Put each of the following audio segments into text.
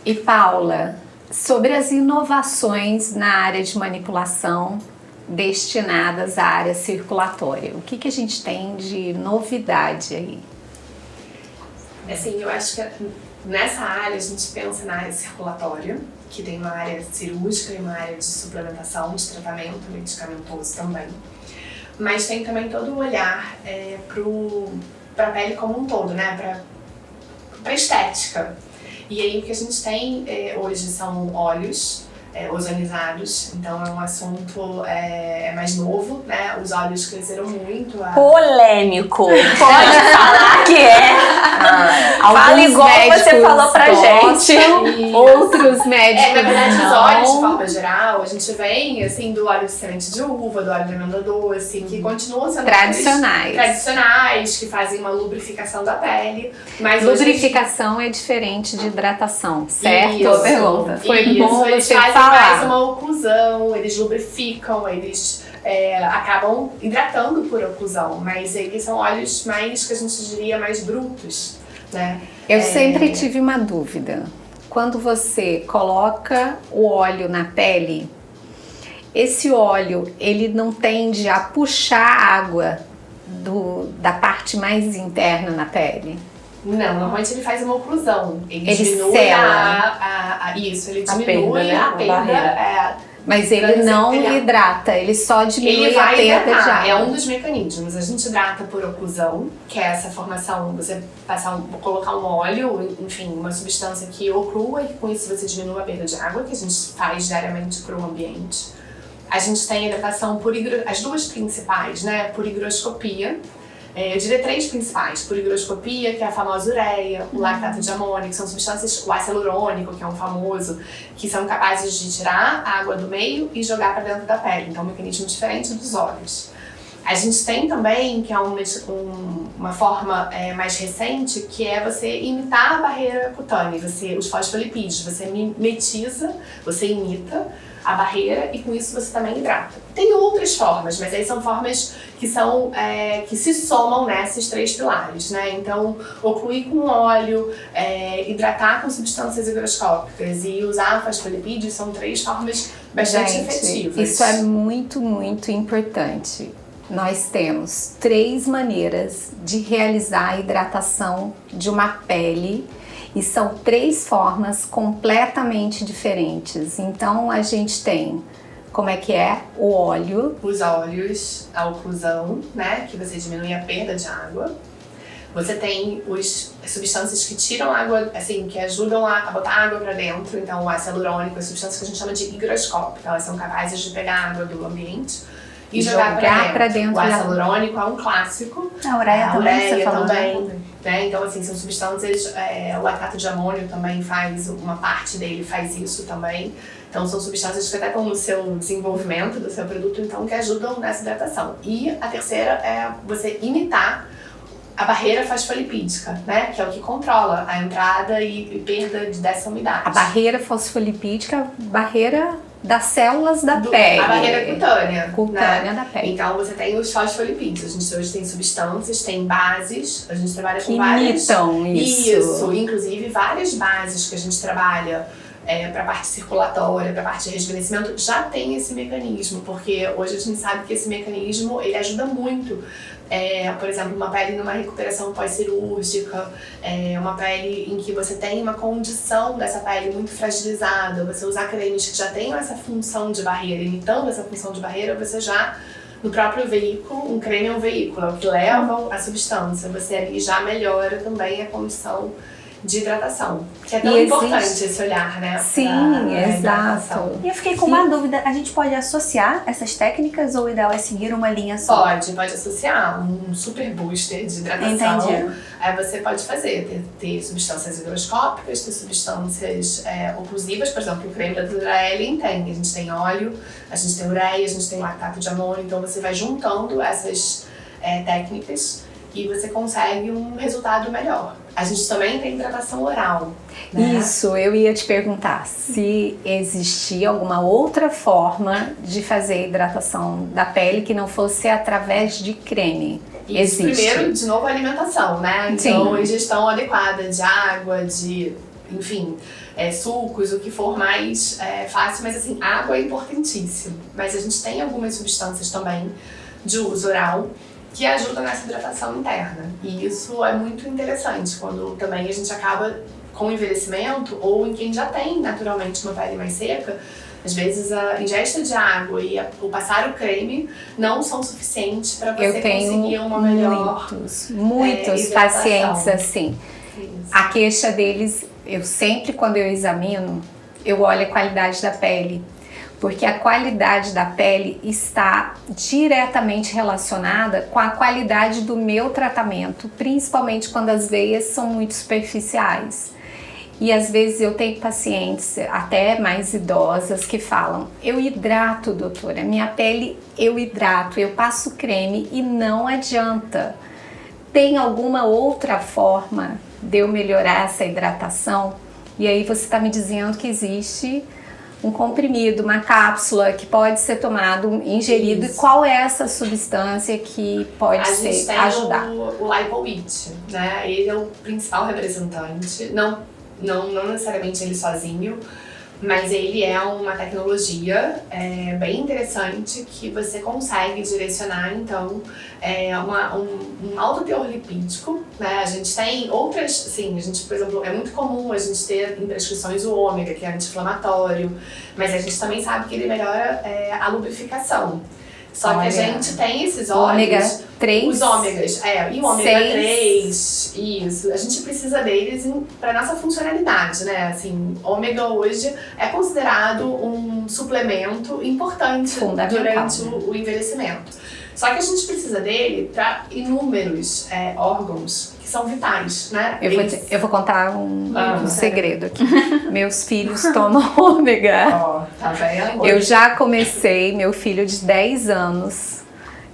E Paula, sobre as inovações na área de manipulação destinadas à área circulatória, o que a gente tem de novidade aí? Assim, eu acho que nessa área a gente pensa na área circulatória, que tem uma área cirúrgica e uma área de suplementação, de tratamento medicamentoso também. Mas tem também todo o olhar para a pele como um todo, né? Para estética. E aí o que a gente tem hoje são óleos ozonizados, então é um assunto mais novo, né? Os óleos cresceram muito. Polêmico. Pode falar que fala igual você falou pra gente. Outros médicos na verdade, não. os óleos, de forma geral, a gente vem assim, do óleo de semente de uva, do óleo de amêndoa doce, que continuam sendo tradicionais, que fazem uma lubrificação da pele. Mas lubrificação é diferente de hidratação, certo? Isso, pergunta. Foi isso, bom eles você fazem falar. mais uma oclusão, eles lubrificam, eles acabam hidratando por oclusão, mas eles são óleos mais, que a gente diria, mais brutos, né? Eu sempre tive uma dúvida. Quando você coloca o óleo na pele, esse óleo, ele não tende a puxar a água da parte mais interna na pele? Não, normalmente ele faz uma oclusão. Ele ele diminui diminui a perda. Mas ele não hidrata, ele só diminui a perda de água. É um dos mecanismos. A gente hidrata por oclusão, que é essa formação, você colocar um óleo, enfim, uma substância que oclua, e com isso você diminui a perda de água, que a gente faz diariamente para o ambiente. A gente tem hidratação as duas principais, né? Por higroscopia. Eu diria 3 principais: por higroscopia, que é a famosa ureia, o lactato de amônio, que são substâncias, o ácido hialurônico, que é um famoso, que são capazes de tirar a água do meio e jogar para dentro da pele. Então, é um mecanismo diferente dos óleos. A gente tem também, que é uma forma mais recente, que é você imitar a barreira cutânea, os fosfolipídios. Você mimetiza, você imita a barreira e com isso você também hidrata. Tem outras formas, mas aí são formas que se somam nesses 3 pilares, né? Então, ocluir com óleo, hidratar com substâncias higroscópicas e usar fosfolipídios são 3 formas bastante efetivas. Isso é muito, muito importante. Nós temos 3 maneiras de realizar a hidratação de uma pele e são 3 formas completamente diferentes. Então a gente tem, como é que é? O óleo. Os óleos, a oclusão, né? Que você diminui a perda de água. Você tem as substâncias que tiram água, assim, que ajudam a botar água para dentro. Então o ácido hialurônico, as substâncias que a gente chama de higroscópico. Elas são capazes de pegar água do ambiente e jogar para dentro. O ácido hialurônico é um clássico. A ureia também. Né? Então, assim, são substâncias, o lactato de amônio também uma parte dele faz isso também. Então, são substâncias que até estão no seu desenvolvimento do seu produto, então, que ajudam nessa hidratação. E a terceira é você imitar a barreira fosfolipídica, né? Que é o que controla a entrada e perda dessa umidade. A barreira fosfolipídica, barreira das células da pele. A barreira cutânea. Né? Da pele. Então você tem os fosfolipídios. A gente hoje tem substâncias, tem bases. A gente trabalha com várias. Imitam isso. Inclusive várias bases que a gente trabalha para a parte circulatória, para a parte de rejuvenescimento, já tem esse mecanismo, porque hoje a gente sabe que esse mecanismo ele ajuda muito. Por exemplo, uma pele numa recuperação pós-cirúrgica, uma pele em que você tem uma condição dessa pele muito fragilizada, você usar cremes que já tenham essa função de barreira, imitando essa função de barreira, você já, no próprio veículo, um creme é um veículo, é o que leva a substância, você ali já melhora também a condição de hidratação, que é tão importante esse olhar, né? Sim, exato. E eu fiquei com uma dúvida, a gente pode associar essas técnicas ou o ideal é seguir uma linha só? Pode associar um super booster de hidratação. Entendi. Aí você pode fazer, ter substâncias higroscópicas, ter substâncias oclusivas, por exemplo, o creme da Duralin tem, a gente tem óleo, a gente tem ureia, a gente tem lactato de amônio, então você vai juntando essas técnicas e você consegue um resultado melhor. A gente também tem hidratação oral, né? Isso, eu ia te perguntar se existia alguma outra forma de fazer a hidratação da pele que não fosse através de creme. Isso, primeiro, de novo, a alimentação, né? Então, ingestão adequada de água, de enfim, sucos, o que for mais fácil, mas assim, água é importantíssimo. Mas a gente tem algumas substâncias também de uso oral que ajudam nessa hidratação interna. E isso é muito interessante, quando também a gente acaba com o envelhecimento, ou em quem já tem naturalmente uma pele mais seca, às vezes a ingesta de água e o passar o creme não são suficientes para você conseguir uma melhor muitos pacientes assim. Isso. A queixa deles, eu sempre quando eu examino, eu olho a qualidade da pele, porque a qualidade da pele está diretamente relacionada com a qualidade do meu tratamento, principalmente quando as veias são muito superficiais. E às vezes eu tenho pacientes, até mais idosas, que falam: eu hidrato, doutora, minha pele eu hidrato, eu passo creme e não adianta. Tem alguma outra forma de eu melhorar essa hidratação? E aí você está me dizendo que existe um comprimido, uma cápsula que pode ser tomado, ingerido. Isso. E qual é essa substância que pode ajudar? A gente tem o Lipowit, né? Ele é o principal representante. Não necessariamente ele sozinho, mas ele é uma tecnologia bem interessante que você consegue direcionar, então, um alto teor lipídico, né? A gente tem outras, sim, a gente, por exemplo, é muito comum a gente ter em prescrições o ômega, que é anti-inflamatório, mas a gente também sabe que ele melhora a lubrificação. Só que a gente tem esses ômega 3. Os ômegas, e o ômega 3, isso. A gente precisa deles para nossa funcionalidade, né? Assim, ômega hoje é considerado um suplemento importante durante o envelhecimento. Só que a gente precisa dele para inúmeros órgãos que são vitais, né? Eu vou contar um segredo aqui. Meus filhos tomam ômega. Tá vendo? Eu já comecei, meu filho de 10 anos,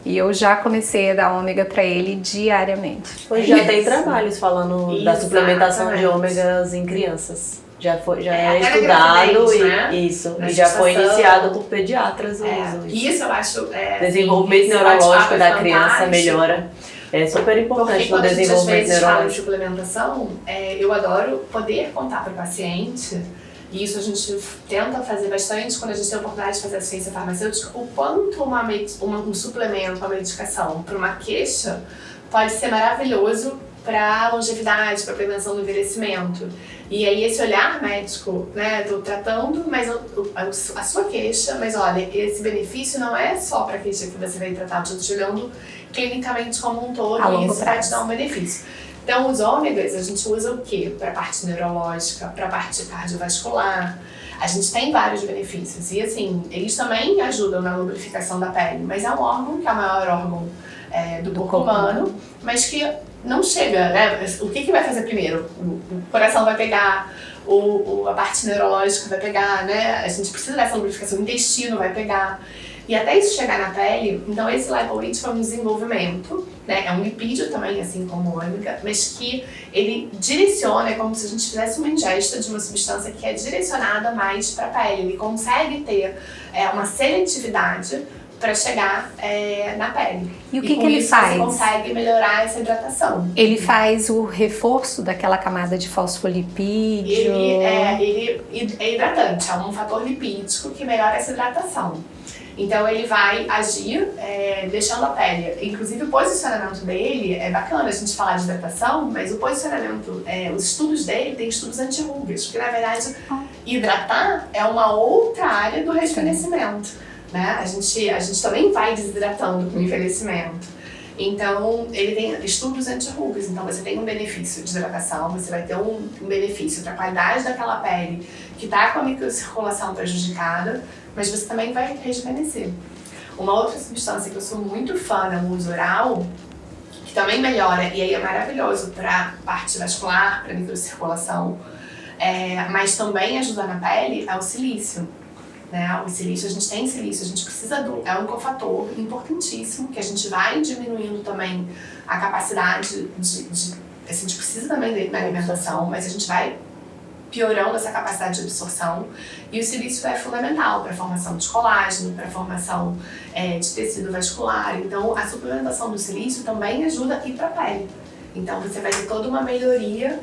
e eu já comecei a dar ômega para ele diariamente. Hoje já tem trabalhos falando da suplementação de ômegas em crianças. Já é estudado e já foi iniciado por pediatras o uso. Isso eu acho. Desenvolvimento neurológico da criança melhora. É super importante no desenvolvimento neurológico. Fala de suplementação, eu adoro poder contar para o paciente, e isso a gente tenta fazer bastante quando a gente tem a oportunidade de fazer assistência farmacêutica, o quanto um suplemento, uma medicação para uma queixa pode ser maravilhoso para a longevidade, para a prevenção do envelhecimento. E aí esse olhar médico, né, tô tratando a sua queixa, mas olha, esse benefício não é só para a queixa que você vai tratar, eu estou olhando clinicamente como um todo, e isso vai te dar um benefício. Então os ômegas a gente usa o quê? Para a parte neurológica, para a parte cardiovascular. A gente tem vários benefícios e assim, eles também ajudam na lubrificação da pele, mas é um órgão que é o maior órgão do corpo humano, mas que não chega, né? O que vai fazer primeiro? O coração vai pegar, a parte neurológica vai pegar, né? A gente precisa dessa lubrificação, o intestino vai pegar. E até isso chegar na pele, então esse Lipowit foi um desenvolvimento, né? É um lipídio também, assim como o ômega, mas que ele direciona, é como se a gente fizesse uma ingesta de uma substância que é direcionada mais para a pele. Ele consegue ter uma seletividade para chegar na pele. E o que ele faz? Você consegue melhorar essa hidratação. Ele faz o reforço daquela camada de fosfolipídio? Ele é hidratante, é um fator lipídico que melhora essa hidratação. Então ele vai agir deixando a pele, inclusive o posicionamento dele é bacana a gente falar de hidratação, mas o posicionamento, os estudos dele tem estudos anti-rugas, porque na verdade hidratar é uma outra área do rejuvenescimento, né? A gente também vai desidratando com o envelhecimento. Então ele tem estudos anti-rugas, então você tem um benefício de hidratação, você vai ter um benefício para a qualidade daquela pele que está com a microcirculação prejudicada, mas você também vai rejuvenescer. Uma outra substância que eu sou muito fã no uso oral, que também melhora, e aí é maravilhoso para a parte vascular, para a microcirculação, mas também ajuda na pele, é o silício. Né? O silício, a gente tem silício, a gente precisa é um cofator importantíssimo, que a gente vai diminuindo também a capacidade a gente precisa também da alimentação, mas a gente vai piorando essa capacidade de absorção, e o silício é fundamental para a formação de colágeno, para a formação de tecido vascular. Então a suplementação do silício também ajuda a ir para a pele. Então você vai ter toda uma melhoria.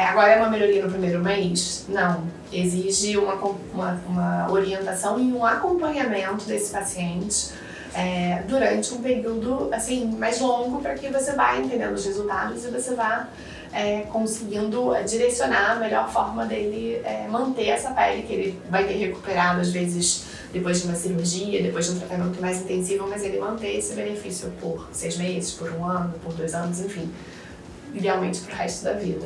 Agora é uma melhoria no primeiro mês? Não. Exige uma orientação e um acompanhamento desse paciente durante um período assim, mais longo, para que você vá entendendo os resultados e você vá conseguindo direcionar a melhor forma dele manter essa pele, que ele vai ter recuperado às vezes depois de uma cirurgia, depois de um tratamento mais intensivo, mas ele manter esse benefício por 6 meses, por 1 ano, por 2 anos, enfim, idealmente pro resto da vida.